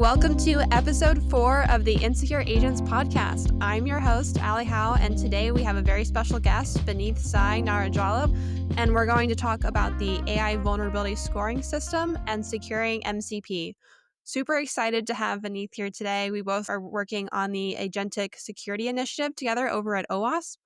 Welcome to episode 4 of the Insecure Agents podcast. I'm your host, Ali Howe, and today we have a very special guest, Vineeth Narajala, and we're going to talk about the AI vulnerability scoring system and securing MCP. Super excited to have Vineeth here today. We both are working on the Agentic Security Initiative together over at OWASP.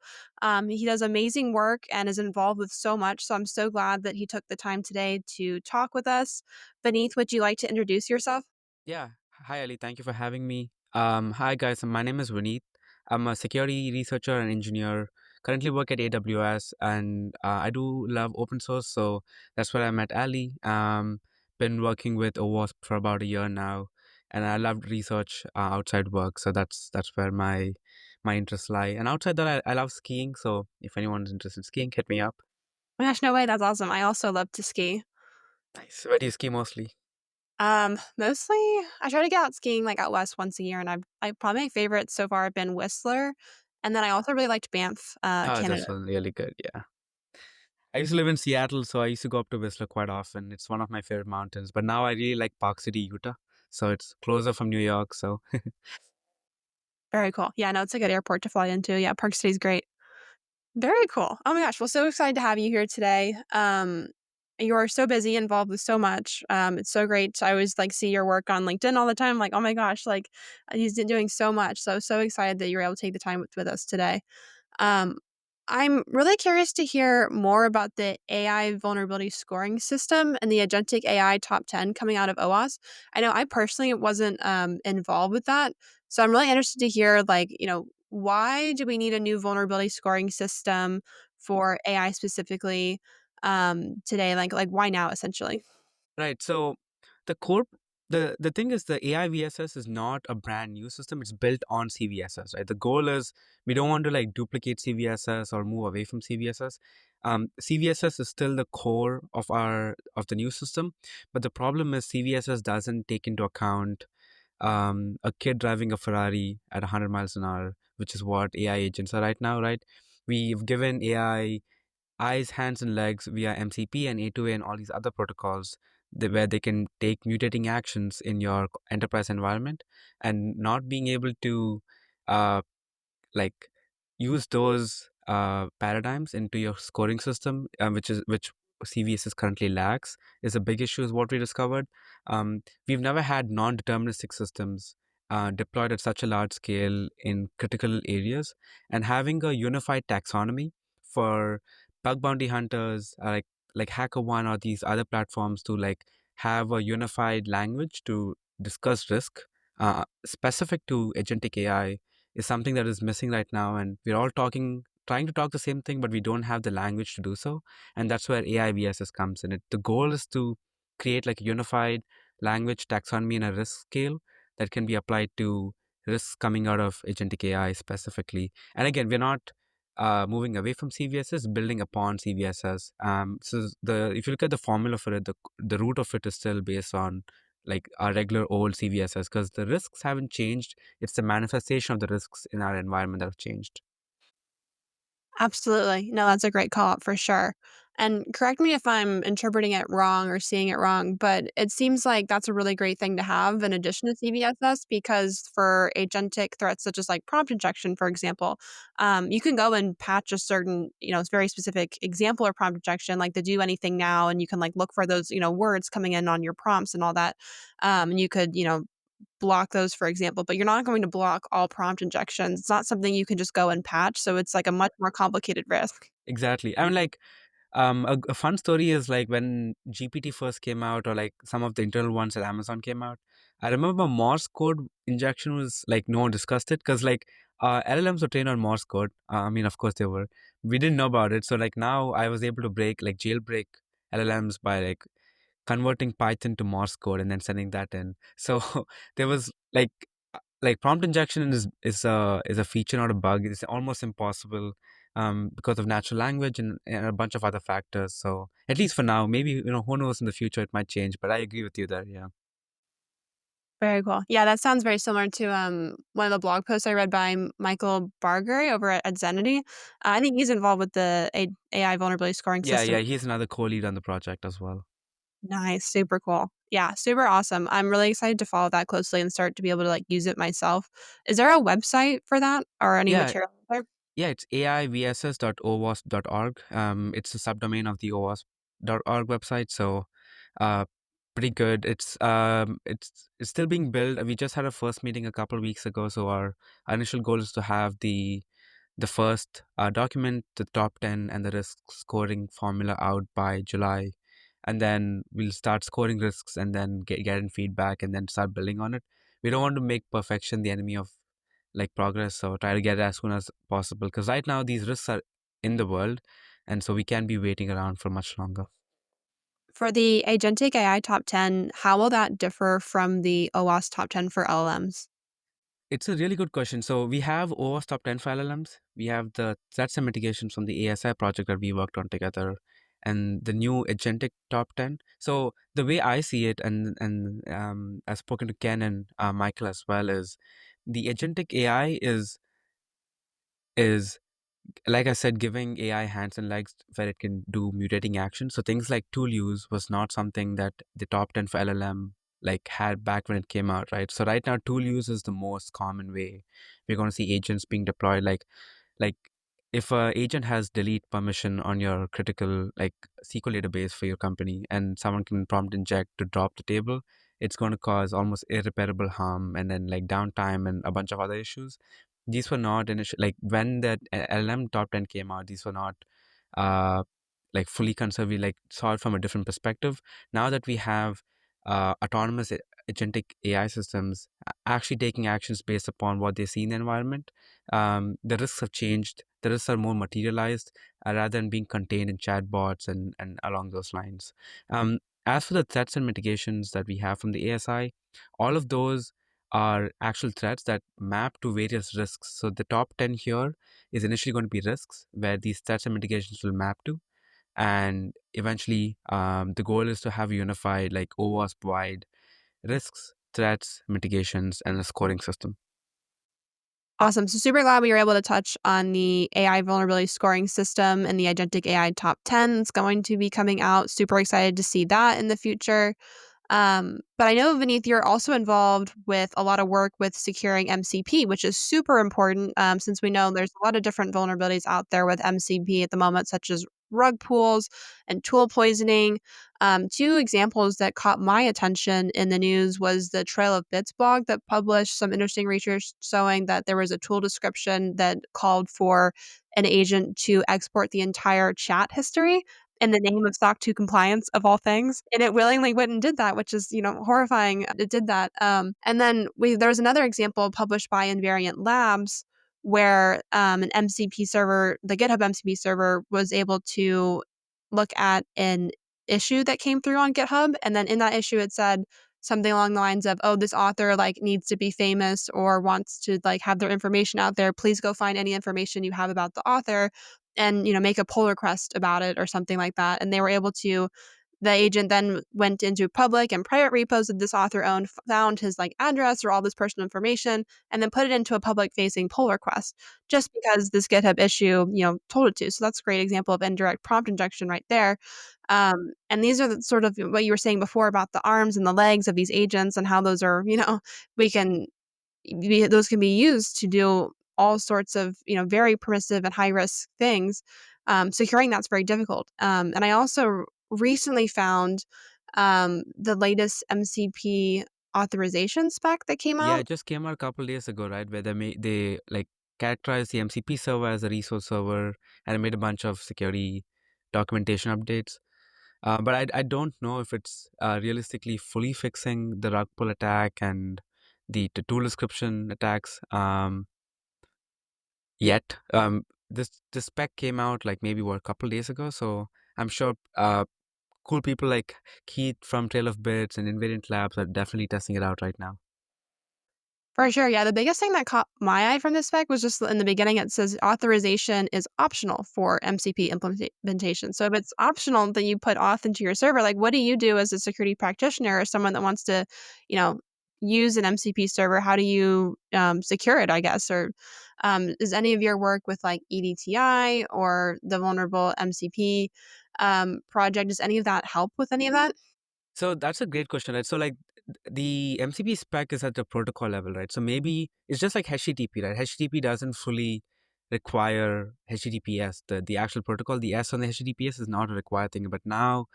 He does amazing work and is involved with so much, so I'm so glad that he took the time today to talk with us. Vineeth, would you like to introduce yourself? Yeah. Hi, Ali. Thank you for having me. Hi, guys. My name is Vineeth. I'm a security researcher and engineer. Currently work at AWS, and I do love open source. So that's where I met Ali. Been working with OWASP for about a year now, and I love research outside work. So that's where my interests lie. And outside that, I love skiing. So if anyone's interested in skiing, hit me up. Oh my gosh, no way, that's awesome. I also love to ski. Nice. Where do you ski mostly? Mostly I try to get out skiing like out west once a year, and I probably my favorites so far have been Whistler, and then I also really liked Banff, Oh, Canada. that's really good. Yeah. I used to live in Seattle, so I used to go up to Whistler quite often. It's one of my favorite mountains. But now I really like Park City, Utah. So it's closer from New York. So Very cool. Yeah, no, it's a good airport to fly into. Yeah, Park City's great. Very cool. Oh my gosh, well, so excited to have you here today. You are so busy, involved with so much. It's so great. I always like see your work on LinkedIn all the time. Like, oh my gosh, like he's doing so much. So excited that you're able to take the time with us today. Um, I'm really curious to hear more about the AI vulnerability scoring system and the Agentic AI top 10 coming out of OWASP. I know I personally wasn't involved with that. So I'm really interested to hear, like, why do we need a new vulnerability scoring system for AI specifically today? Like why now, essentially? right. So the core the thing is the AI VSS is not a brand new system. It's built on CVSS, right? The goal is we don't want to like duplicate CVSS or move away from CVSS. CVSS is still the core of the new system, but the problem is CVSS doesn't take into account a kid driving a Ferrari at 100 miles an hour, which is what AI agents are right now, right? We've given AI eyes, hands, and legs via MCP and A2A and all these other protocols where they can take mutating actions in your enterprise environment, and not being able to uh, like use those paradigms into your scoring system, which CVS currently lacks, is a big issue. Is what we discovered. We've never had non-deterministic systems deployed at such a large scale in critical areas, and having a unified taxonomy for bug bounty hunters, like HackerOne or these other platforms, to like have a unified language to discuss risk specific to agentic AI is something that is missing right now, and we're all trying to talk the same thing, but we don't have the language to do so. And that's where AI VSS comes in. The goal is to create like a unified language taxonomy and a risk scale that can be applied to risks coming out of agentic AI specifically. And again, we're not moving away from CVSS, building upon CVSS. So the if you look at the formula for it, the root of it is still based on like our regular old CVSS, because the risks haven't changed. It's the manifestation of the risks in our environment that have changed. Absolutely. No, that's a great call out for sure. And correct me if I'm interpreting it wrong or seeing it wrong, but it seems like that's a really great thing to have in addition to CVSS, because for agentic threats such as like prompt injection, for example, you can go and patch a certain, very specific example or prompt injection, like to do anything now, and you can like look for those, words coming in on your prompts and all that. And you could, block those, for example, but you're not going to block all prompt injections. It's not something you can just go and patch, so it's like a much more complicated risk. Exactly. I mean, like, a fun story is like when GPT first came out, or like some of the internal ones at Amazon came out. I remember Morse code injection was like no one discussed it, because like LLMs were trained on Morse code. I mean, of course they were. We didn't know about it. So like now I was able to jailbreak LLMs by like converting Python to Morse code and then sending that in. So there was like prompt injection is a feature, not a bug. It's almost impossible because of natural language and a bunch of other factors. So at least for now, maybe who knows, in the future it might change. But I agree with you there. Yeah. Very cool. Yeah, that sounds very similar to one of the blog posts I read by Michael Bargary over at Zenity. I think he's involved with the AI vulnerability scoring Yeah, system. yeah. He's another co-lead on the project as well. Nice, super cool. Yeah, super awesome. I'm really excited to follow that closely and start to be able to, like, use it myself. Is there a website for that or any Yeah, material there? yeah, it's aivss.owasp.org. It's a subdomain of the owasp.org website, so uh, pretty good. It's still being built. We just had a first meeting a couple of weeks ago, so our initial goal is to have the first document, the top 10, and the risk scoring formula out by July. And then we'll start scoring risks and then getting feedback and then start building on it. We don't want to make perfection the enemy of like progress, so try to get it as soon as possible. Because right now these risks are in the world, and so we can't be waiting around for much longer. For the Agentic AI top 10, how will that differ from the OWASP top 10 for LLMs? It's a really good question. So we have OWASP top 10 for LLMs. We have the threats and mitigations from the ASI project that we worked on together, and the new agentic top 10. So the way I see it, and I've spoken to Ken and Michael as well, is the agentic AI is like I said, giving AI hands and legs where it can do mutating actions. So things like tool use was not something that the top 10 for LLM like had back when it came out, right? So right now, tool use is the most common way we're going to see agents being deployed. Like if a agent has delete permission on your critical like SQL database for your company, and someone can prompt inject to drop the table, it's going to cause almost irreparable harm and then like downtime and a bunch of other issues. These were not initial like when that LM top 10 came out, these were not uh like fully conserved. We like saw it from a different perspective. Now that we have autonomous agentic AI systems actually taking actions based upon what they see in the environment, the risks have changed. The risks are more materialized rather than being contained in chatbots and along those lines. As for the threats and mitigations that we have from the ASI, all of those are actual threats that map to various risks. So the top 10 here is initially going to be risks where these threats and mitigations will map to. And eventually, the goal is to have a unified, like OWASP wide risks, threats, mitigations, and a scoring system. Awesome. So super glad we were able to touch on the AI vulnerability scoring system and the Agentic AI top 10 that's going to be coming out. Super excited to see that in the future. But I know, Vineeth, you're also involved with a lot of work with securing MCP, which is super important since we know there's a lot of different vulnerabilities out there with MCP at the moment, such as rug pools and tool poisoning. Two examples that caught my attention in the news was the Trail of Bits blog that published some interesting research showing that there was a tool description that called for an agent to export the entire chat history in the name of SOC 2 compliance of all things, and it willingly went and did that, which is, horrifying. It did that, and then there was another example published by Invariant Labs where, an MCP server the GitHub MCP server was able to look at an issue that came through on GitHub, and then in that issue, it said something along the lines of, "Oh, this author, like, needs to be famous or wants to, like, have their information out there. Please go find any information you have about the author and, make a pull request about it," or something like that, and they were able to the agent then went into public and private repos that this author owned, found his, like, address or all this personal information, and then put it into a public-facing pull request just because this GitHub issue, told it to. So that's a great example of indirect prompt injection right there. And these are the sort of what you were saying before about the arms and the legs of these agents and how those are, we can those can be used to do all sorts of, very permissive and high risk things. Securing that's very difficult. And I also recently found the latest MCP authorization spec that came Yeah, out. it just came out a couple days ago, right? Where they like characterized the MCP server as a resource server and made a bunch of security documentation updates. But I don't know if it's realistically fully fixing the rug pull attack and the tool description attacks yet. This spec came out like maybe what a couple days ago, so I'm sure cool people like Keith from Trail of Bits and Invariant Labs are definitely testing it out right now. For sure, yeah, the biggest thing that caught my eye from this spec was just in the beginning, it says authorization is optional for MCP implementation. So if it's optional that you put auth into your server, like, what do you do as a security practitioner or someone that wants to, you know, use an MCP server? How do you, secure it, I guess? Or, is any of your work with, like, EDTI or the vulnerable MCP, project, does any of that help with any of that? So that's a great question, right? So like the MCP spec is at the protocol level, right? So maybe it's just like HTTP, right? HTTP doesn't fully require HTTPS, the actual protocol. The S on the HTTPS is not a required thing, but now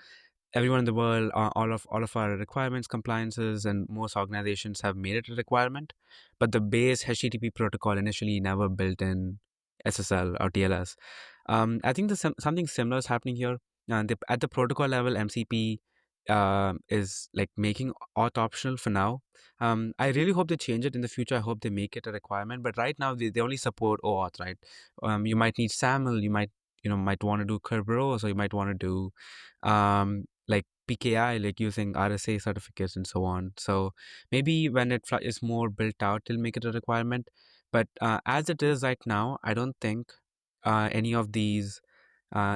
everyone in the world, all of our requirements, compliances, and most organizations have made it a requirement. But the base HTTP protocol initially never built in SSL or TLS. I think something similar is happening here. At the protocol level, MCP is like making auth optional for now. I really hope they change it in the future. I hope they make it a requirement. But right now, they only support OAuth, right? You might need SAML. You might want to do Kerberos, or you might want to do like PKI, like using RSA certificates and so on. So maybe when it is more built out, they'll make it a requirement. But as it is right now, I don't think any of these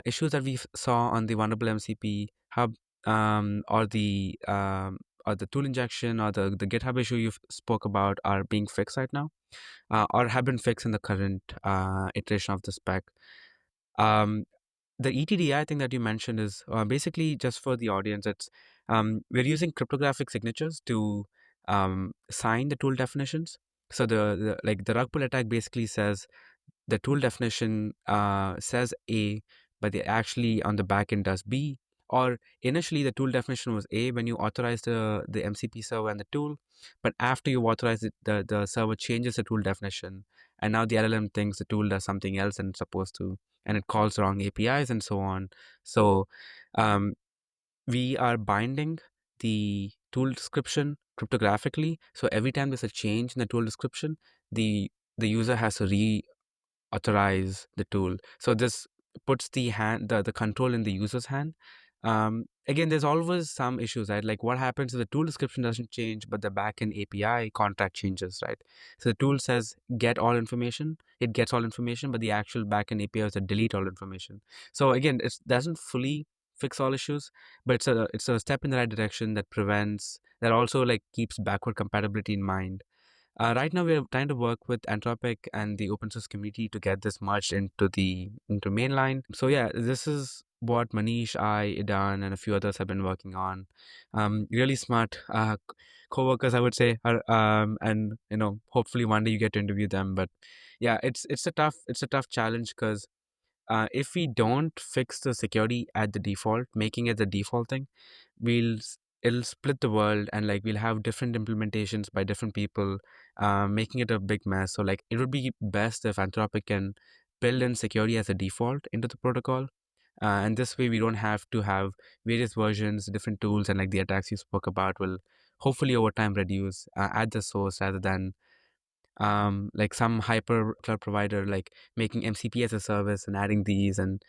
issues that we saw on the vulnerable MCP hub, or the tool injection, or the GitHub issue you spoke about are being fixed right now, or have been fixed in the current iteration of the spec. Um, the ETDI thing that you mentioned is basically, just for the audience, it's we're using cryptographic signatures to sign the tool definitions. So the rug pull attack basically says the tool definition says A, but they actually on the back end does B. Or initially the tool definition was A when you authorize the MCP server and the tool, but after you authorize it, the server changes the tool definition, and now the LLM thinks the tool does something else and it's supposed to, and it calls wrong APIs and so on. So um, we are binding the tool description cryptographically. So every time there's a change in the tool description, the user has to authorize the tool. So this puts the control in the user's hand. Again, there's always some issues, right? Like what happens if the tool description doesn't change, but the backend API contract changes, right? So the tool says get all information, it gets all information, but the actual backend API says delete all information. So again, it doesn't fully fix all issues, but it's a step in the right direction that also like keeps backward compatibility in mind. Right now, we're trying to work with Anthropic and the open source community to get this merged into mainline. So yeah, this is what Manish, I, Idan, and a few others have been working on. Really smart co-workers, I would say, and hopefully one day you get to interview them. But yeah, it's a tough challenge because if we don't fix the security at the default, making it the default thing, it'll split the world, and like we'll have different implementations by different people, making it a big mess. So like it would be best if Anthropic can build in security as a default into the protocol, and this way we don't have to have various versions, different tools, and like the attacks you spoke about will hopefully over time reduce at the source, rather than like some hyper cloud provider like making MCP as a service and adding these and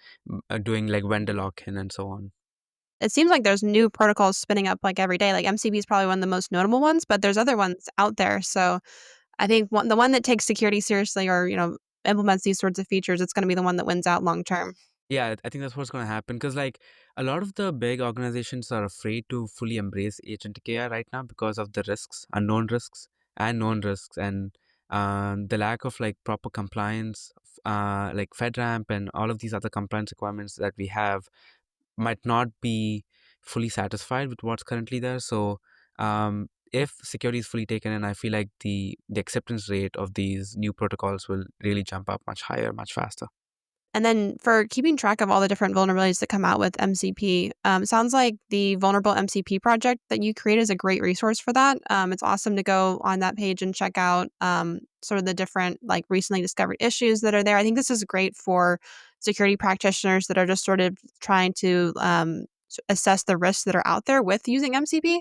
doing like vendor lock-in and so on. It seems like there's new protocols spinning up, like, every day. Like, MCP is probably one of the most notable ones, but there's other ones out there. So I think the one that takes security seriously or, implements these sorts of features, it's gonna be the one that wins out long term. Yeah, I think that's what's going to happen because, like, a lot of the big organizations are afraid to fully embrace Agentic AI right now because of the risks, unknown risks, and known risks, and the lack of like proper compliance, like FedRAMP and all of these other compliance requirements that we have might not be fully satisfied with what's currently there. So, if security is fully taken in, I feel like the acceptance rate of these new protocols will really jump up much higher, much faster. And then for keeping track of all the different vulnerabilities that come out with MCP, sounds like the Vulnerable MCP project that you create is a great resource for that. It's awesome to go on that page and check out sort of the different, like, recently discovered issues that are there. I think this is great for security practitioners that are just sort of trying to assess the risks that are out there with using MCP,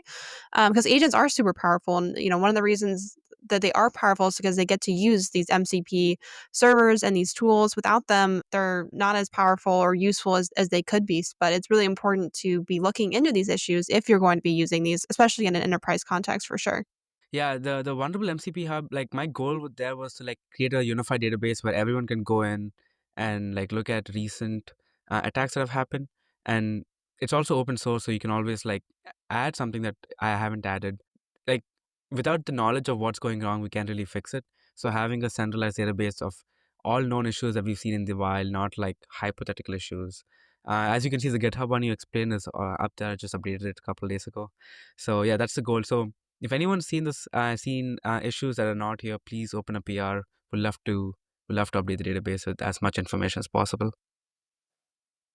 because agents are super powerful. And, one of the reasons that they are powerful is because they get to use these MCP servers and these tools. Without them, they're not as powerful or useful as they could be. But it's really important to be looking into these issues if you're going to be using these, especially in an enterprise context for sure. Yeah, the Vulnerable MCP hub, like my goal with there was to like create a unified database where everyone can go in and like look at recent attacks that have happened. And it's also open source, so you can always like add something that I haven't added. Like without the knowledge of what's going wrong, we can't really fix it. So having a centralized database of all known issues that we've seen in the wild, not like hypothetical issues, As you can see, the GitHub one you explained is up there. I just updated it a couple of days ago. So yeah, that's the goal. So if anyone's seen this, seen issues that are not here, please open a PR. We'd love to, we'd love to update the database with as much information as possible.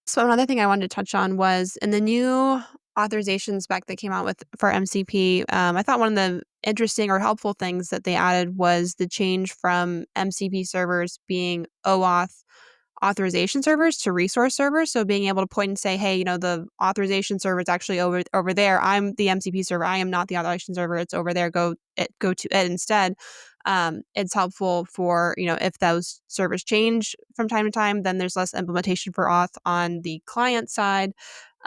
So another thing I wanted to touch on was in the new authorization spec that came out with for MCP. I thought one of the interesting or helpful things that they added was the change from MCP servers being OAuth authorization servers to resource servers. So being able to point and say, hey, the authorization server is actually over there. I'm the MCP server. I am not the authorization server. It's over there. Go to it instead. It's helpful for, if those servers change from time to time, then there's less implementation for auth on the client side,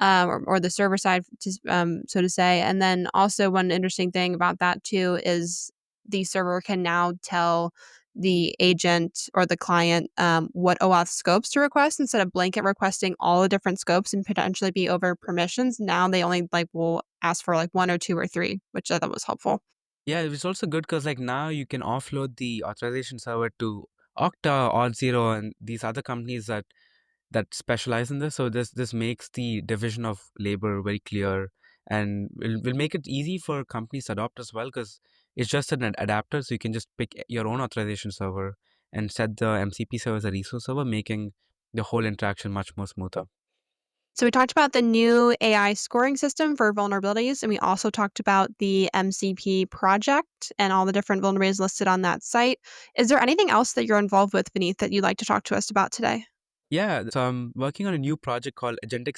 or the server side, so to say. And then also one interesting thing about that too is the server can now tell the agent or the client what OAuth scopes to request instead of blanket requesting all the different scopes and potentially be over permissions. Now they only will ask for like one or two or three, which I thought was helpful. Yeah, it's also good because like now you can offload the authorization server to Okta, Auth0, and these other companies that specialize in this. So this makes the division of labor very clear, and will make it easy for companies to adopt as well because it's just an adapter. So you can just pick your own authorization server and set the MCP server as a resource server, making the whole interaction much more smoother. So we talked about the new AI scoring system for vulnerabilities, and we also talked about the MCP project and all the different vulnerabilities listed on that site. Is there anything else that you're involved with, Vineeth, that you'd like to talk to us about today? Yeah, so I'm working on a new project called agentic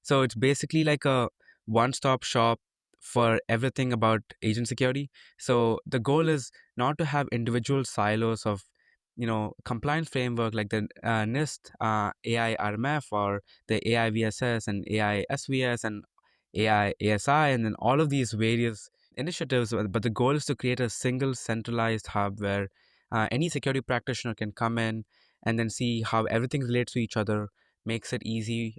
So it's basically like a one-stop shop for everything about agent security. So the goal is not to have individual silos of, compliance framework like the NIST, AI RMF, or the AI VSS and AI SVS and AI ASI, and then all of these various initiatives. But the goal is to create a single centralized hub where any security practitioner can come in and then see how everything relates to each other, makes it easy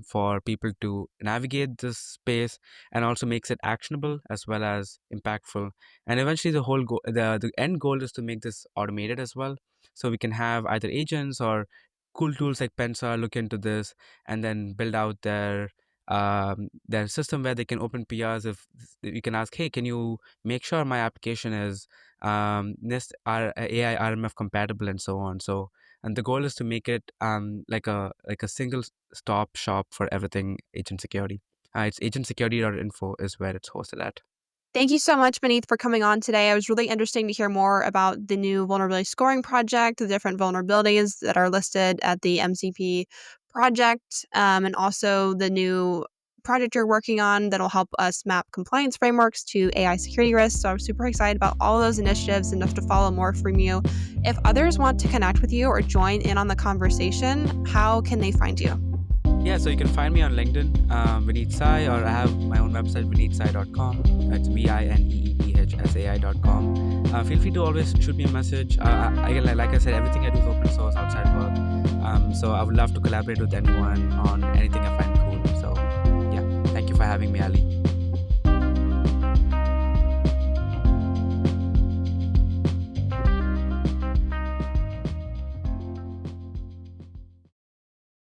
for people to navigate this space, and also makes it actionable as well as impactful. And eventually the end goal is to make this automated as well, so we can have either agents or cool tools like Pensa look into this and then build out their system where they can open PRs. If you can ask, hey, can you make sure my application is NIST AI RMF compatible and so on. So, and the goal is to make it like a single stop shop for everything agent security. It's agentsecurity.info is where it's hosted at. Thank you so much, Vineeth, for coming on today. It was really interesting to hear more about the new vulnerability scoring project, the different vulnerabilities that are listed at the MCP project, and also the new project you're working on that'll help us map compliance frameworks to AI security risks. So I'm super excited about all of those initiatives and to follow more from you. If others want to connect with you or join in on the conversation, how can they find you? Yeah, so you can find me on LinkedIn, Vineeth Sai, or I have my own website, vineethsai.com. It's vineethsai.com. Feel free to always shoot me a message. Like I said, everything I do is open source outside work. So I would love to collaborate with anyone on anything I find cool. So yeah, thank you for having me, Ali.